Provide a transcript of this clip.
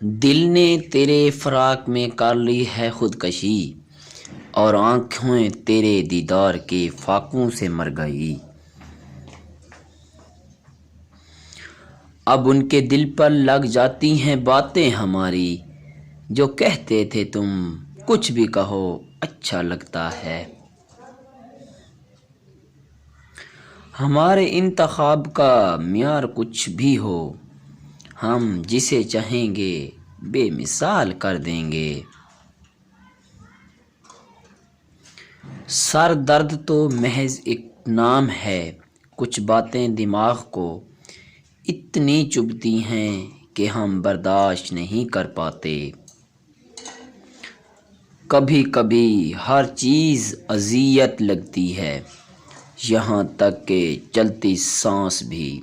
دل نے تیرے فراق میں کر لی ہے خودکشی، اور آنکھیں تیرے دیدار کے فاقوں سے مر گئی۔ اب ان کے دل پر لگ جاتی ہیں باتیں ہماری، جو کہتے تھے تم کچھ بھی کہو اچھا لگتا ہے۔ ہمارے انتخاب کا معیار کچھ بھی ہو، ہم جسے چاہیں گے بے مثال کر دیں گے۔ سر درد تو محض ایک نام ہے، کچھ باتیں دماغ کو اتنی چبھتی ہیں کہ ہم برداشت نہیں کر پاتے۔ کبھی کبھی ہر چیز اذیت لگتی ہے، یہاں تک کہ چلتی سانس بھی۔